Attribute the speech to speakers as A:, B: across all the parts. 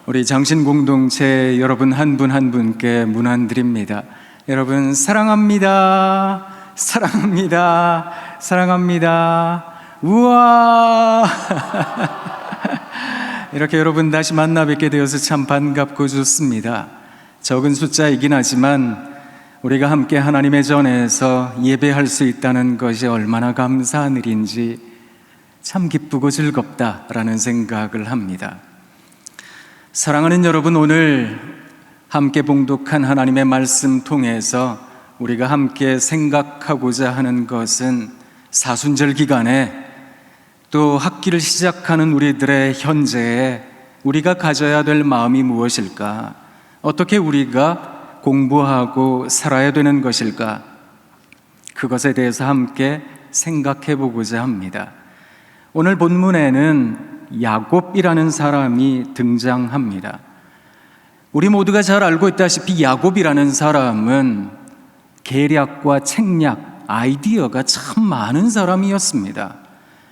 A: 우리 장신 공동체 여러분 한 분 한 분께 문안드립니다. 여러분 사랑합니다. 사랑합니다. 사랑합니다. 우와! 이렇게 여러분 다시 만나 뵙게 되어서 참 반갑고 좋습니다. 적은 숫자이긴 하지만 우리가 함께 하나님의 전에서 예배할 수 있다는 것이 얼마나 감사한 일인지 참 기쁘고 즐겁다라는 생각을 합니다. 사랑하는 여러분, 오늘 함께 봉독한 하나님의 말씀 통해서 우리가 함께 생각하고자 하는 것은 사순절 기간에 또 학기를 시작하는 우리들의 현재에 우리가 가져야 될 마음이 무엇일까? 어떻게 우리가 공부하고 살아야 되는 것일까? 그것에 대해서 함께 생각해 보고자 합니다. 오늘 본문에는 야곱이라는 사람이 등장합니다. 우리 모두가 잘 알고 있다시피 야곱이라는 사람은 계략과 책략, 아이디어가 참 많은 사람이었습니다.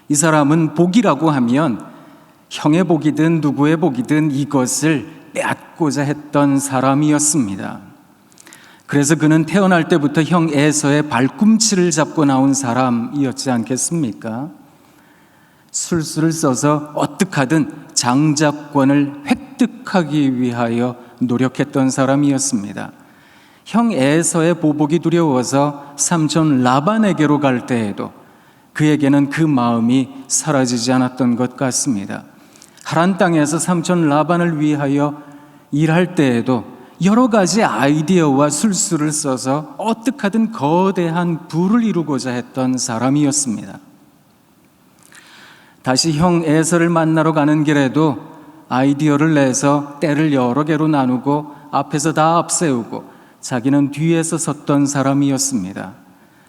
A: 이 사람은 복이라고 하면 형의 복이든 누구의 복이든 이것을 빼앗고자 했던 사람이었습니다. 그래서 그는 태어날 때부터 형 에서의 발꿈치를 잡고 나온 사람이었지 않겠습니까? 술수를 써서 어떻게든 장자권을 획득하기 위하여 노력했던 사람이었습니다. 형 에서의 보복이 두려워서 삼촌 라반에게로 갈 때에도 그에게는 그 마음이 사라지지 않았던 것 같습니다. 하란 땅에서 삼촌 라반을 위하여 일할 때에도 여러 가지 아이디어와 술수를 써서 어떻게든 거대한 부를 이루고자 했던 사람이었습니다. 다시 형 에서를 만나러 가는 길에도 아이디어를 내서 떼를 여러 개로 나누고 앞에서 다 앞세우고 자기는 뒤에서 섰던 사람이었습니다.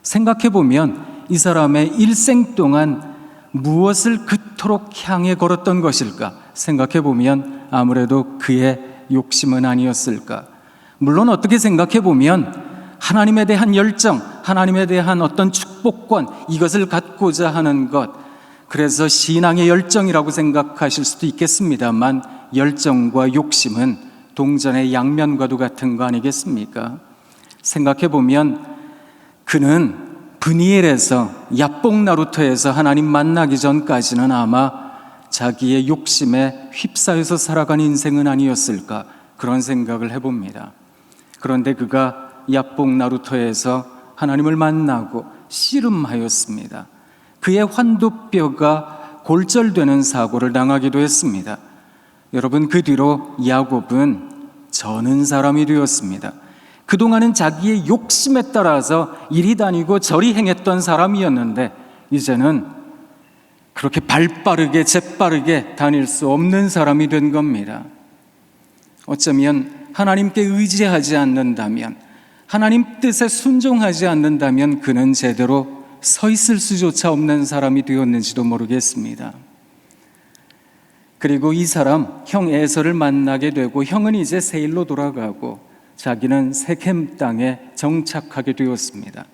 A: 생각해보면 이 사람의 일생 동안 무엇을 그토록 향해 걸었던 것일까? 생각해보면 아무래도 그의 욕심은 아니었을까? 물론 어떻게 생각해보면 하나님에 대한 열정, 하나님에 대한 어떤 축복권, 이것을 갖고자 하는 것, 그래서 신앙의 열정이라고 생각하실 수도 있겠습니다만 열정과 욕심은 동전의 양면과도 같은 거 아니겠습니까? 생각해보면 그는 브니엘에서 야복 나루터에서 하나님 만나기 전까지는 아마 자기의 욕심에 휩싸여서 살아간 인생은 아니었을까, 그런 생각을 해봅니다. 그런데 그가 야복 나루터에서 하나님을 만나고 씨름하였습니다. 그의 환도뼈가 골절되는 사고를 당하기도 했습니다. 여러분, 그 뒤로 야곱은 저는 사람이 되었습니다. 그동안은 자기의 욕심에 따라서 이리 다니고 저리 행했던 사람이었는데 이제는 그렇게 발빠르게 재빠르게 다닐 수 없는 사람이 된 겁니다. 어쩌면 하나님께 의지하지 않는다면, 하나님 뜻에 순종하지 않는다면 그는 제대로 서 있을 수조차 없는 사람이 되었는지도 모르겠습니다. 그리고 이 사람, 형 에서를 만나게 되고 형은 이제 세일로 돌아가고 자기는 세겜 땅에 정착하게 되었습니다.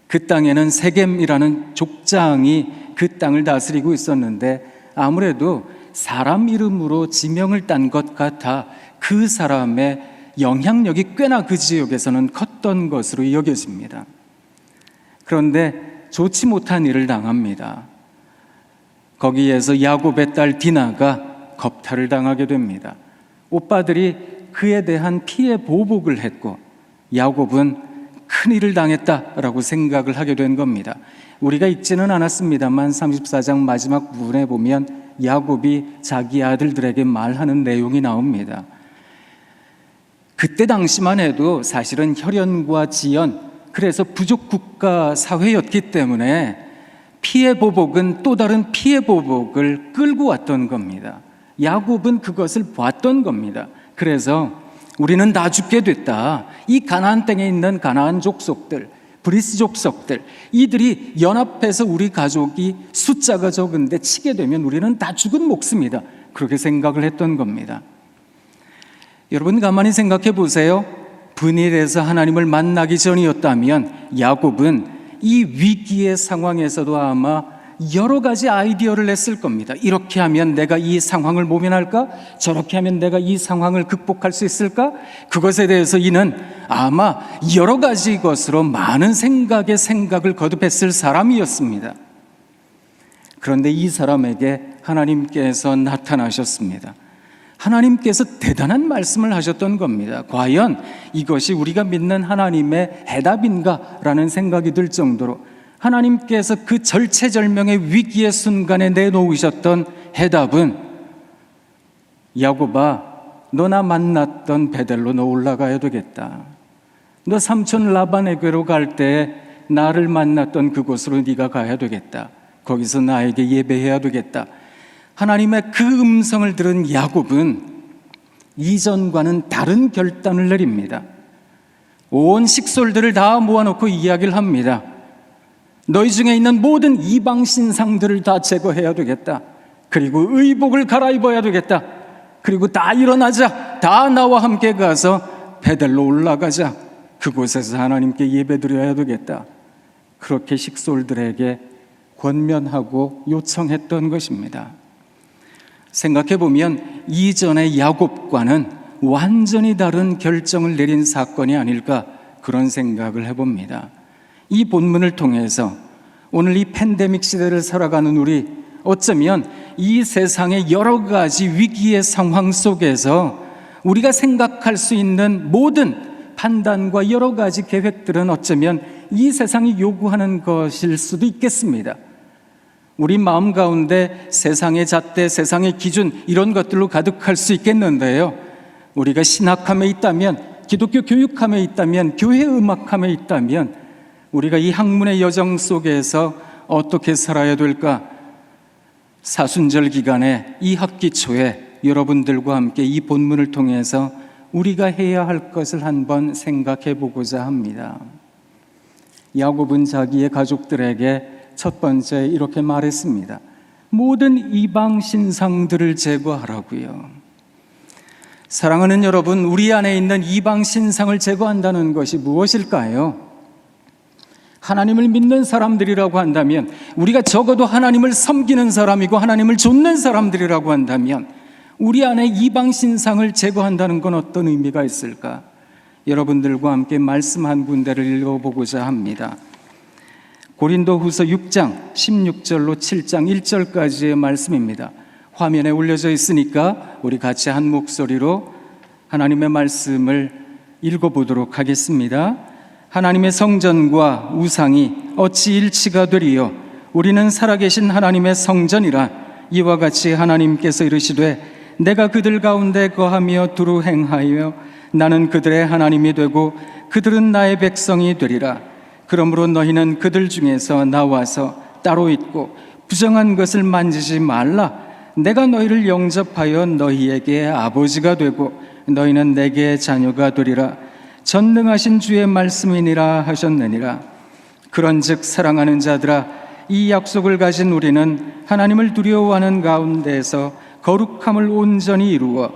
A: 그 땅에는 세겜이라는 족장이 그 땅을 다스리고 있었는데 아무래도 사람 이름으로 지명을 딴 것 같아 그 사람의 영향력이 꽤나 그 지역에서는 컸던 것으로 여겨집니다. 그런데 좋지 못한 일을 당합니다. 거기에서 야곱의 딸 디나가 겁탈을 당하게 됩니다. 오빠들이 그에 대한 피해 보복을 했고 야곱은 큰일을 당했다라고 생각을 하게 된 겁니다. 우리가 읽지는 않았습니다만 34장 마지막 부분에 보면 야곱이 자기 아들들에게 말하는 내용이 나옵니다. 그때 당시만 해도 사실은 혈연과 지연, 그래서 부족 국가 사회였기 때문에 피해 보복은 또 다른 피해 보복을 끌고 왔던 겁니다. 야곱은 그것을 봤던 겁니다. 그래서 우리는 다 죽게 됐다. 이 가나안 땅에 있는 가나안 족속들, 브리스 족속들, 이들이 연합해서 우리 가족이 숫자가 적은데 치게 되면 우리는 다 죽은 목숨이다. 그렇게 생각을 했던 겁니다. 여러분 가만히 생각해 보세요. 브니엘에서 하나님을 만나기 전이었다면 야곱은 이 위기의 상황에서도 아마 여러 가지 아이디어를 냈을 겁니다. 이렇게 하면 내가 이 상황을 모면할까? 저렇게 하면 내가 이 상황을 극복할 수 있을까? 그것에 대해서 이는 아마 여러 가지 것으로 많은 생각을 거듭했을 사람이었습니다. 그런데 이 사람에게 하나님께서 나타나셨습니다. 하나님께서 대단한 말씀을 하셨던 겁니다. 과연 이것이 우리가 믿는 하나님의 해답인가? 라는 생각이 들 정도로 하나님께서 그 절체절명의 위기의 순간에 내놓으셨던 해답은, 야곱아, 너 나 만났던 베델로 너 올라가야 되겠다. 너 삼촌 라반에게로 갈 때 나를 만났던 그곳으로 네가 가야 되겠다. 거기서 나에게 예배해야 되겠다. 하나님의 그 음성을 들은 야곱은 이전과는 다른 결단을 내립니다. 온 식솔들을 다 모아놓고 이야기를 합니다. 너희 중에 있는 모든 이방 신상들을 다 제거해야 되겠다. 그리고 의복을 갈아입어야 되겠다. 그리고 다 일어나자. 다 나와 함께 가서 베델로 올라가자. 그곳에서 하나님께 예배드려야 되겠다. 그렇게 식솔들에게 권면하고 요청했던 것입니다. 생각해보면 이전의 야곱과는 완전히 다른 결정을 내린 사건이 아닐까, 그런 생각을 해봅니다. 이 본문을 통해서 오늘 이 팬데믹 시대를 살아가는 우리, 어쩌면 이 세상의 여러 가지 위기의 상황 속에서 우리가 생각할 수 있는 모든 판단과 여러 가지 계획들은 어쩌면 이 세상이 요구하는 것일 수도 있겠습니다. 우리 마음 가운데 세상의 잣대, 세상의 기준, 이런 것들로 가득할 수 있겠는데요, 우리가 신학함에 있다면, 기독교 교육함에 있다면, 교회 음악함에 있다면 우리가 이 학문의 여정 속에서 어떻게 살아야 될까? 사순절 기간에 이 학기 초에 여러분들과 함께 이 본문을 통해서 우리가 해야 할 것을 한번 생각해 보고자 합니다. 야곱은 자기의 가족들에게 첫 번째 이렇게 말했습니다. 모든 이방 신상들을 제거하라고요. 사랑하는 여러분, 우리 안에 있는 이방 신상을 제거한다는 것이 무엇일까요? 하나님을 믿는 사람들이라고 한다면, 우리가 적어도 하나님을 섬기는 사람이고 하나님을 좇는 사람들이라고 한다면 우리 안에 이방 신상을 제거한다는 건 어떤 의미가 있을까? 여러분들과 함께 말씀 한 군데를 읽어보고자 합니다. 고린도후서 6장 16절로 7장 1절까지의 말씀입니다. 화면에 올려져 있으니까 우리 같이 한 목소리로 하나님의 말씀을 읽어보도록 하겠습니다. 하나님의 성전과 우상이 어찌 일치가 되리요? 우리는 살아계신 하나님의 성전이라. 이와 같이 하나님께서 이르시되 내가 그들 가운데 거하며 두루 행하여 나는 그들의 하나님이 되고 그들은 나의 백성이 되리라. 그러므로 너희는 그들 중에서 나와서 따로 있고 부정한 것을 만지지 말라. 내가 너희를 영접하여 너희에게 아버지가 되고 너희는 내게 자녀가 되리라. 전능하신 주의 말씀이니라 하셨느니라. 그런즉 사랑하는 자들아, 이 약속을 가진 우리는 하나님을 두려워하는 가운데서 거룩함을 온전히 이루어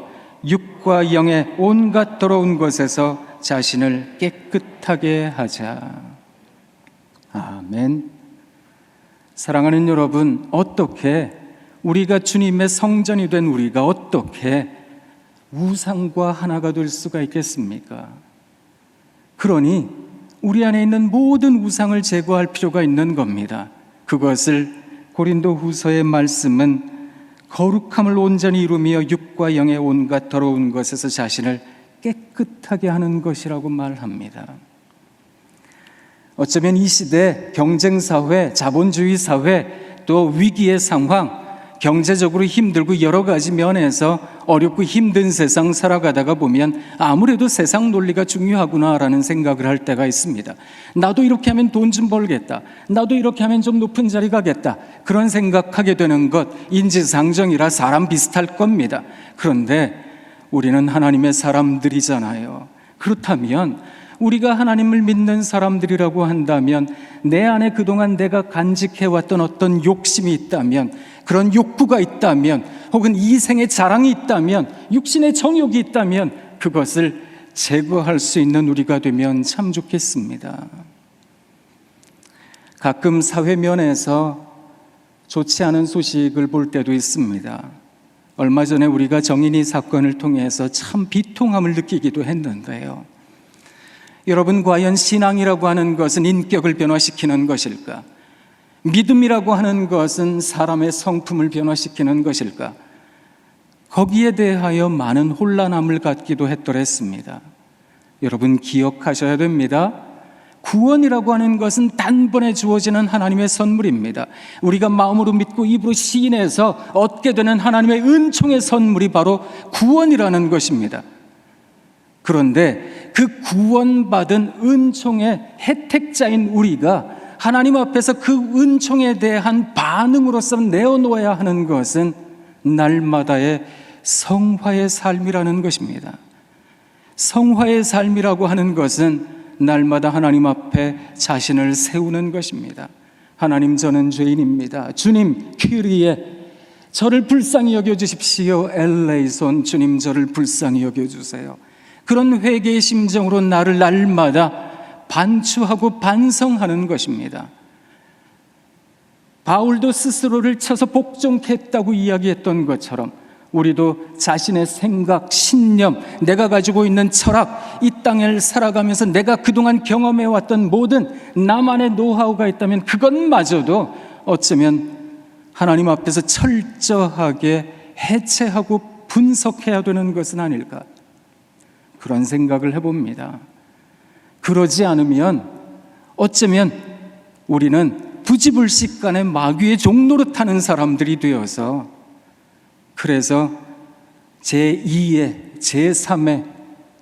A: 육과 영의 온갖 더러운 것에서 자신을 깨끗하게 하자. 아멘. 사랑하는 여러분, 어떻게 우리가 주님의 성전이 된 우리가 어떻게 우상과 하나가 될 수가 있겠습니까? 그러니 우리 안에 있는 모든 우상을 제거할 필요가 있는 겁니다. 그것을 고린도후서의 말씀은 거룩함을 온전히 이루며 육과 영의 온갖 더러운 것에서 자신을 깨끗하게 하는 것이라고 말합니다. 어쩌면 이 시대 경쟁사회, 자본주의 사회, 또 위기의 상황, 경제적으로 힘들고 여러 가지 면에서 어렵고 힘든 세상 살아가다가 보면 아무래도 세상 논리가 중요하구나라는 생각을 할 때가 있습니다. 나도 이렇게 하면 돈 좀 벌겠다. 나도 이렇게 하면 좀 높은 자리 가겠다. 그런 생각하게 되는 것, 인지상정이라 사람 비슷할 겁니다. 그런데 우리는 하나님의 사람들이잖아요. 그렇다면 우리가 하나님을 믿는 사람들이라고 한다면 내 안에 그동안 내가 간직해왔던 어떤 욕심이 있다면, 그런 욕구가 있다면, 혹은 이생의 자랑이 있다면, 육신의 정욕이 있다면 그것을 제거할 수 있는 우리가 되면 참 좋겠습니다. 가끔 사회면에서 좋지 않은 소식을 볼 때도 있습니다. 얼마 전에 우리가 정인이 사건을 통해서 참 비통함을 느끼기도 했는데요. 여러분, 과연 신앙이라고 하는 것은 인격을 변화시키는 것일까? 믿음이라고 하는 것은 사람의 성품을 변화시키는 것일까? 거기에 대하여 많은 혼란함을 갖기도 했더랬습니다. 여러분, 기억하셔야 됩니다. 구원이라고 하는 것은 단번에 주어지는 하나님의 선물입니다. 우리가 마음으로 믿고 입으로 시인해서 얻게 되는 하나님의 은총의 선물이 바로 구원이라는 것입니다. 그런데 그 구원받은 은총의 혜택자인 우리가 하나님 앞에서 그 은총에 대한 반응으로서 내어놓아야 하는 것은 날마다의 성화의 삶이라는 것입니다. 성화의 삶이라고 하는 것은 날마다 하나님 앞에 자신을 세우는 것입니다. 하나님, 저는 죄인입니다. 주님, 퀴리에 저를 불쌍히 여겨주십시오. 엘레이손, 주님, 저를 불쌍히 여겨주세요. 그런 회개의 심정으로 나를 날마다 반추하고 반성하는 것입니다. 바울도 스스로를 쳐서 복종했다고 이야기했던 것처럼 우리도 자신의 생각, 신념, 내가 가지고 있는 철학, 이 땅을 살아가면서 내가 그동안 경험해왔던 모든 나만의 노하우가 있다면 그것마저도 어쩌면 하나님 앞에서 철저하게 해체하고 분석해야 되는 것은 아닐까, 그런 생각을 해봅니다. 그러지 않으면 어쩌면 우리는 부지불식간에 마귀의 종노릇 하는 사람들이 되어서, 그래서 제2의 제3의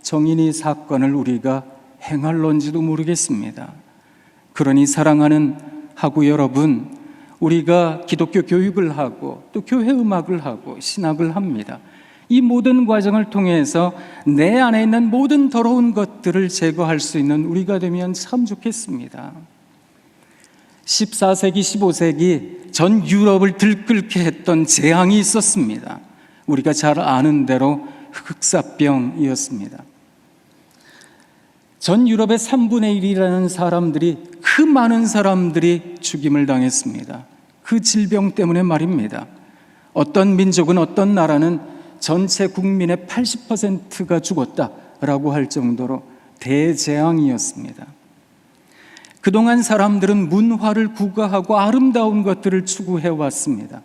A: 정인이 사건을 우리가 행할런지도 모르겠습니다. 그러니 사랑하는 하고 여러분, 우리가 기독교 교육을 하고 또 교회 음악을 하고 신학을 합니다. 이 모든 과정을 통해서 내 안에 있는 모든 더러운 것들을 제거할 수 있는 우리가 되면 참 좋겠습니다. 14세기, 15세기 전 유럽을 들끓게 했던 재앙이 있었습니다. 우리가 잘 아는 대로 흑사병이었습니다. 전 유럽의 3분의 1이라는 사람들이, 그 많은 사람들이 죽임을 당했습니다. 그 질병 때문에 말입니다. 어떤 민족은, 어떤 나라는 전체 국민의 80%가 죽었다라고 할 정도로 대재앙이었습니다. 그동안 사람들은 문화를 구가하고 아름다운 것들을 추구해왔습니다.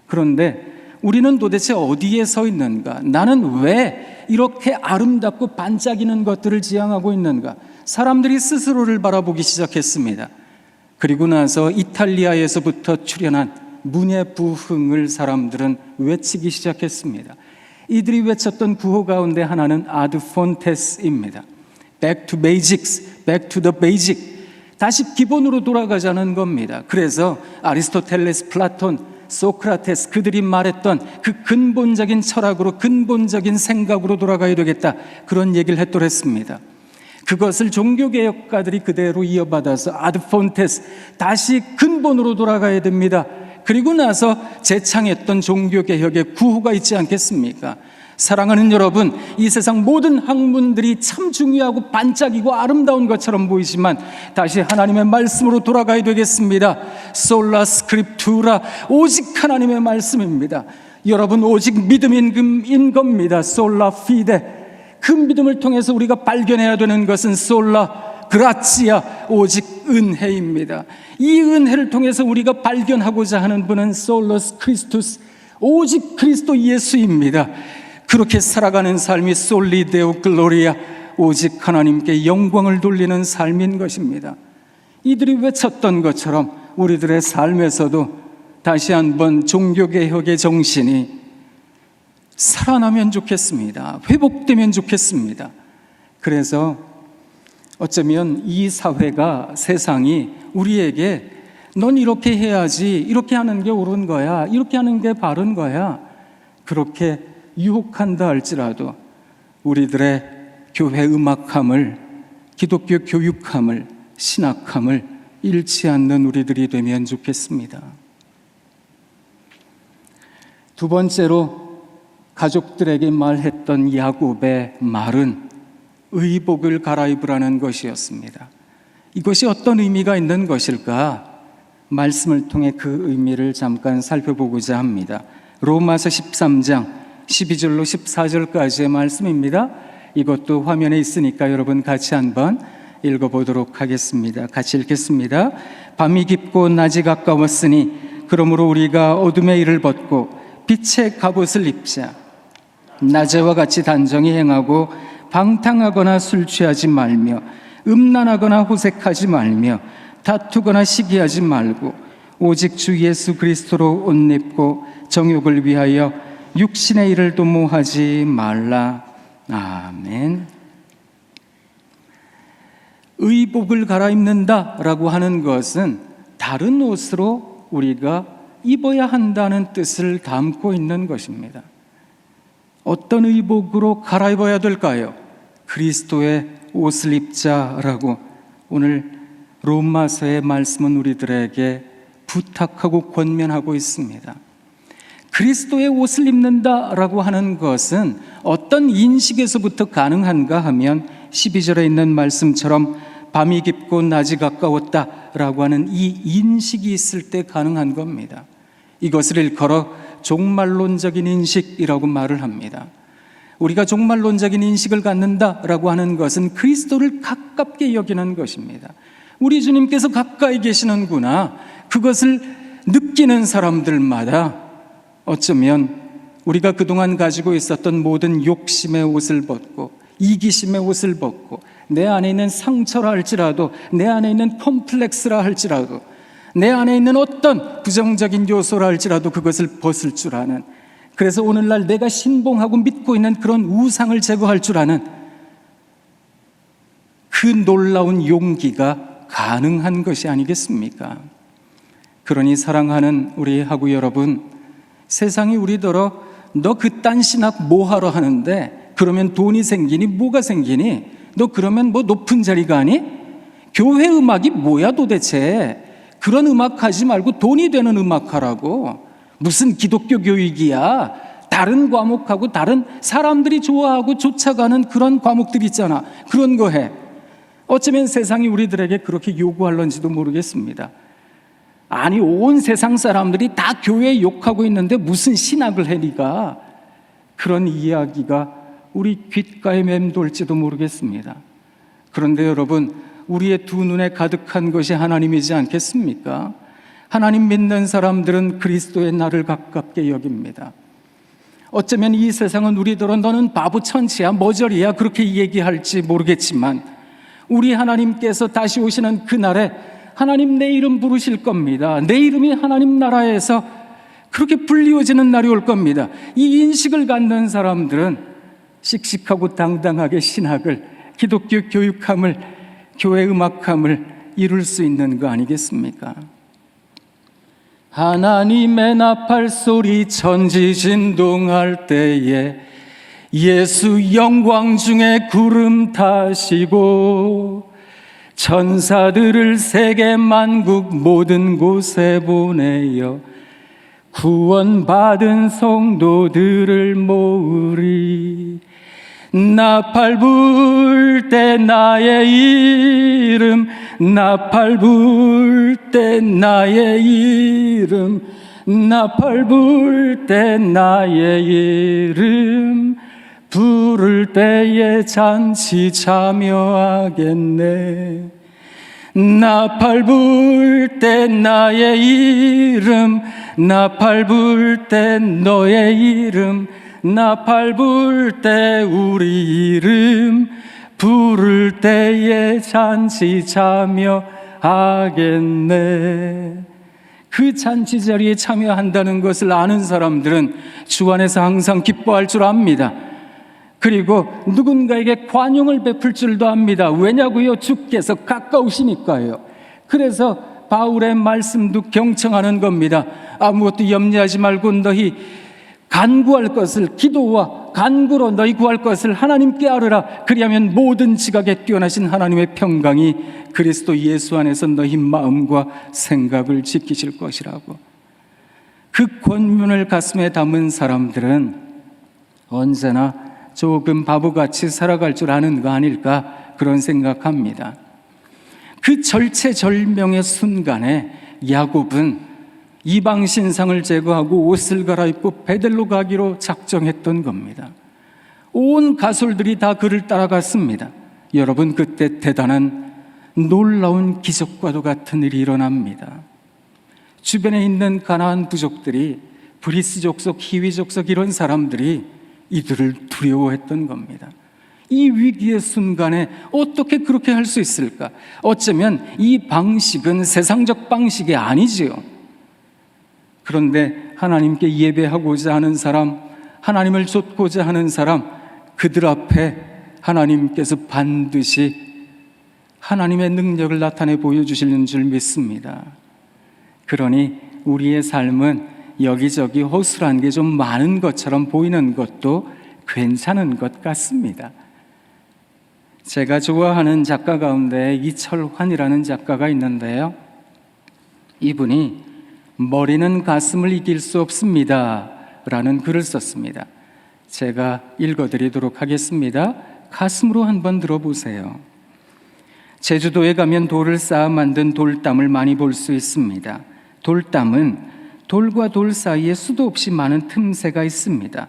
A: 그런데 우리는 도대체 어디에 서 있는가? 나는 왜 이렇게 아름답고 반짝이는 것들을 지향하고 있는가? 사람들이 스스로를 바라보기 시작했습니다. 그리고 나서 이탈리아에서부터 출현한 문예부흥을 사람들은 외치기 시작했습니다. 이들이 외쳤던 구호 가운데 하나는 아드 폰테스입니다. Back to basics, back to the basic. 다시 기본으로 돌아가자는 겁니다. 그래서 아리스토텔레스, 플라톤, 소크라테스, 그들이 말했던 그 근본적인 철학으로, 근본적인 생각으로 돌아가야 되겠다, 그런 얘기를 했더랬습니다. 그것을 종교개혁가들이 그대로 이어받아서 아드 폰테스, 다시 근본으로 돌아가야 됩니다. 그리고 나서 재창했던 종교개혁의 구호가 있지 않겠습니까? 사랑하는 여러분, 이 세상 모든 학문들이 참 중요하고 반짝이고 아름다운 것처럼 보이지만 다시 하나님의 말씀으로 돌아가야 되겠습니다. 솔라 스크립투라, 오직 하나님의 말씀입니다. 여러분, 오직 믿음인 겁니다. 솔라 피데, 그 믿음을 통해서 우리가 발견해야 되는 것은 솔라 그라치아, 오직 은혜입니다. 이 은혜를 통해서 우리가 발견하고자 하는 분은 솔로스 크리스투스, 오직 그리스도 예수입니다. 그렇게 살아가는 삶이 솔리데오 글로리아, 오직 하나님께 영광을 돌리는 삶인 것입니다. 이들이 외쳤던 것처럼 우리들의 삶에서도 다시 한번 종교개혁의 정신이 살아나면 좋겠습니다. 회복되면 좋겠습니다. 그래서 어쩌면 이 사회가, 세상이 우리에게 넌 이렇게 해야지, 이렇게 하는 게 옳은 거야, 이렇게 하는 게 바른 거야, 그렇게 유혹한다 할지라도 우리들의 교회 음악함을, 기독교 교육함을, 신학함을 잃지 않는 우리들이 되면 좋겠습니다. 두 번째로 가족들에게 말했던 야곱의 말은 의복을 갈아입으라는 것이었습니다. 이것이 어떤 의미가 있는 것일까? 말씀을 통해 그 의미를 잠깐 살펴보고자 합니다. 로마서 13장 12절로 14절까지의 말씀입니다. 이것도 화면에 있으니까 여러분 같이 한번 읽어보도록 하겠습니다. 같이 읽겠습니다. 밤이 깊고 낮이 가까웠으니 그러므로 우리가 어둠의 일을 벗고 빛의 갑옷을 입자. 낮에와 같이 단정히 행하고 방탕하거나 술 취하지 말며 음란하거나 호색하지 말며 다투거나 시기하지 말고 오직 주 예수 그리스도로 옷 입고 정욕을 위하여 육신의 일을 도모하지 말라. 아멘. 의복을 갈아입는다라고 하는 것은 다른 옷으로 우리가 입어야 한다는 뜻을 담고 있는 것입니다. 어떤 의복으로 갈아입어야 될까요? 그리스도의 옷을 입자라고 오늘 로마서의 말씀은 우리들에게 부탁하고 권면하고 있습니다. 그리스도의 옷을 입는다라고 하는 것은 어떤 인식에서부터 가능한가 하면 12절에 있는 말씀처럼 밤이 깊고 낮이 가까웠다라고 하는 이 인식이 있을 때 가능한 겁니다. 이것을 일컬어 종말론적인 인식이라고 말을 합니다. 우리가 종말론적인 인식을 갖는다라고 하는 것은 그리스도를 가깝게 여기는 것입니다. 우리 주님께서 가까이 계시는구나, 그것을 느끼는 사람들마다 어쩌면 우리가 그동안 가지고 있었던 모든 욕심의 옷을 벗고 이기심의 옷을 벗고 내 안에 있는 상처라 할지라도, 내 안에 있는 컴플렉스라 할지라도, 내 안에 있는 어떤 부정적인 요소라 할지라도 그것을 벗을 줄 아는, 그래서 오늘날 내가 신봉하고 믿고 있는 그런 우상을 제거할 줄 아는 그 놀라운 용기가 가능한 것이 아니겠습니까? 그러니 사랑하는 우리 하구 여러분, 세상이 우리더러 너 그딴 신학 뭐하러 하는데, 그러면 돈이 생기니 뭐가 생기니, 너 그러면 뭐 높은 자리 가니, 교회 음악이 뭐야 도대체, 그런 음악 하지 말고 돈이 되는 음악 하라고, 무슨 기독교 교육이야, 다른 과목하고 다른 사람들이 좋아하고 쫓아가는 그런 과목들 있잖아, 그런 거 해. 어쩌면 세상이 우리들에게 그렇게 요구할런지도 모르겠습니다. 아니, 온 세상 사람들이 다 교회 욕하고 있는데 무슨 신학을 해 니가, 그런 이야기가 우리 귓가에 맴돌지도 모르겠습니다. 그런데 여러분, 우리의 두 눈에 가득한 것이 하나님이지 않겠습니까? 하나님 믿는 사람들은 그리스도의 나를 가깝게 여깁니다. 어쩌면 이 세상은 우리더러 너는 바보 천치야, 머저리야, 그렇게 얘기할지 모르겠지만 우리 하나님께서 다시 오시는 그날에 하나님 내 이름 부르실 겁니다. 내 이름이 하나님 나라에서 그렇게 불리워지는 날이 올 겁니다. 이 인식을 갖는 사람들은 씩씩하고 당당하게 신학을, 기독교 교육함을, 교회 음악함을 이룰 수 있는 거 아니겠습니까? 하나님의 나팔 소리 천지진동할 때에 예수 영광 중에 구름 타시고 천사들을 세계 만국 모든 곳에 보내어 구원받은 성도들을 모으리. 나팔 불 때 나의 이름, 나팔 불 때 나의 이름, 나팔 불 때 나의 이름, 부를 때에 잔치 참여하겠네. 나팔 불 때 나의 이름, 나팔 불 때 너의 이름, 나팔 불 때 우리 이름, 부를 때에 잔치 참여하겠네. 그 잔치 자리에 참여한다는 것을 아는 사람들은 주 안에서 항상 기뻐할 줄 압니다. 그리고 누군가에게 관용을 베풀 줄도 압니다. 왜냐고요? 주께서 가까우시니까요. 그래서 바울의 말씀도 경청하는 겁니다. 아무것도 염려하지 말고 너희 간구할 것을, 기도와 간구로 너희 구할 것을 하나님께 아뢰라. 그리하면 모든 지각에 뛰어나신 하나님의 평강이 그리스도 예수 안에서 너희 마음과 생각을 지키실 것이라고. 그 권면을 가슴에 담은 사람들은 언제나 조금 바보같이 살아갈 줄 아는 거 아닐까, 그런 생각합니다. 그 절체절명의 순간에 야곱은 이방 신상을 제거하고 옷을 갈아입고 베델로 가기로 작정했던 겁니다. 온 가솔들이 다 그를 따라갔습니다. 여러분, 그때 대단한 놀라운 기적과도 같은 일이 일어납니다. 주변에 있는 가나안 부족들이, 브리스 족속, 히위 족속 이런 사람들이 이들을 두려워했던 겁니다. 이 위기의 순간에 어떻게 그렇게 할 수 있을까? 어쩌면 이 방식은 세상적 방식이 아니지요. 그런데 하나님께 예배하고자 하는 사람, 하나님을 좇고자 하는 사람, 그들 앞에 하나님께서 반드시 하나님의 능력을 나타내 보여주시는 줄 믿습니다. 그러니 우리의 삶은 여기저기 허술한 게 좀 많은 것처럼 보이는 것도 괜찮은 것 같습니다. 제가 좋아하는 작가 가운데 이철환이라는 작가가 있는데요, 이분이 머리는 가슴을 이길 수 없습니다 라는 글을 썼습니다. 제가 읽어드리도록 하겠습니다. 가슴으로 한번 들어보세요. 제주도에 가면 돌을 쌓아 만든 돌담을 많이 볼 수 있습니다. 돌담은 돌과 돌 사이에 수도 없이 많은 틈새가 있습니다.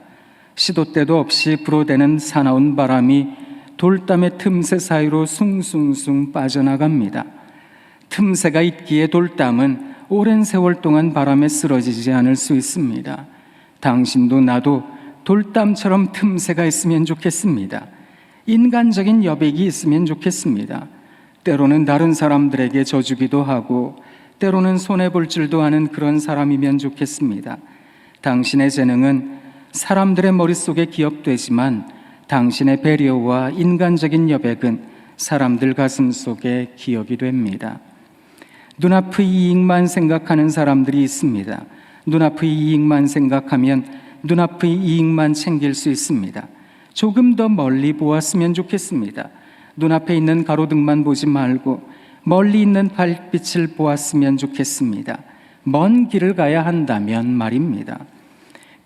A: 시도 때도 없이 불어대는 사나운 바람이 돌담의 틈새 사이로 숭숭숭 빠져나갑니다. 틈새가 있기에 돌담은 오랜 세월 동안 바람에 쓰러지지 않을 수 있습니다. 당신도 나도 돌담처럼 틈새가 있으면 좋겠습니다. 인간적인 여백이 있으면 좋겠습니다. 때로는 다른 사람들에게 져주기도 하고 때로는 손해볼 줄도 아는 그런 사람이면 좋겠습니다. 당신의 재능은 사람들의 머릿속에 기억되지만 당신의 배려와 인간적인 여백은 사람들 가슴 속에 기억이 됩니다. 눈앞의 이익만 생각하는 사람들이 있습니다. 눈앞의 이익만 생각하면 눈앞의 이익만 챙길 수 있습니다. 조금 더 멀리 보았으면 좋겠습니다. 눈앞에 있는 가로등만 보지 말고 멀리 있는 달빛을 보았으면 좋겠습니다. 먼 길을 가야 한다면 말입니다.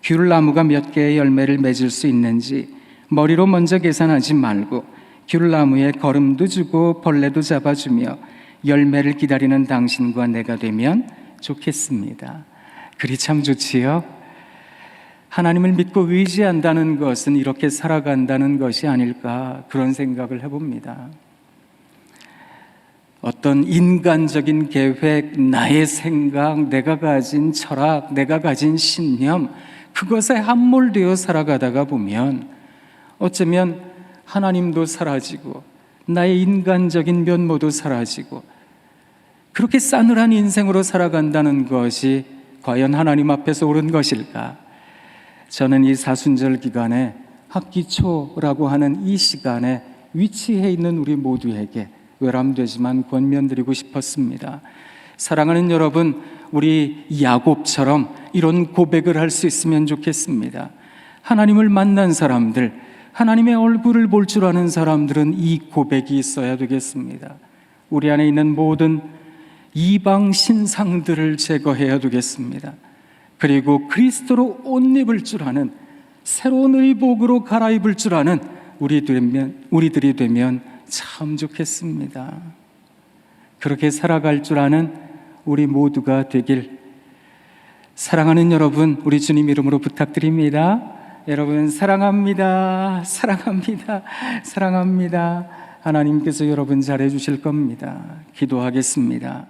A: 귤나무가 몇 개의 열매를 맺을 수 있는지 머리로 먼저 계산하지 말고 귤나무에 걸음도 주고 벌레도 잡아주며 열매를 기다리는 당신과 내가 되면 좋겠습니다. 그리 참 좋지요? 하나님을 믿고 의지한다는 것은 이렇게 살아간다는 것이 아닐까, 그런 생각을 해봅니다. 어떤 인간적인 계획, 나의 생각, 내가 가진 철학, 내가 가진 신념, 그것에 함몰되어 살아가다가 보면 어쩌면 하나님도 사라지고 나의 인간적인 면모도 사라지고 그렇게 싸늘한 인생으로 살아간다는 것이 과연 하나님 앞에서 옳은 것일까? 저는 이 사순절 기간에 학기 초라고 하는 이 시간에 위치해 있는 우리 모두에게 외람되지만 권면드리고 싶었습니다. 사랑하는 여러분, 우리 야곱처럼 이런 고백을 할 수 있으면 좋겠습니다. 하나님을 만난 사람들, 하나님의 얼굴을 볼 줄 아는 사람들은 이 고백이 있어야 되겠습니다. 우리 안에 있는 모든 이방 신상들을 제거해야 되겠습니다. 그리고 그리스도로 옷 입을 줄 아는, 새로운 의복으로 갈아입을 줄 아는 우리들이 되면 참 좋겠습니다. 그렇게 살아갈 줄 아는 우리 모두가 되길 사랑하는 여러분, 우리 주님 이름으로 부탁드립니다. 여러분 사랑합니다. 사랑합니다. 사랑합니다. 하나님께서 여러분 잘해 주실 겁니다. 기도하겠습니다.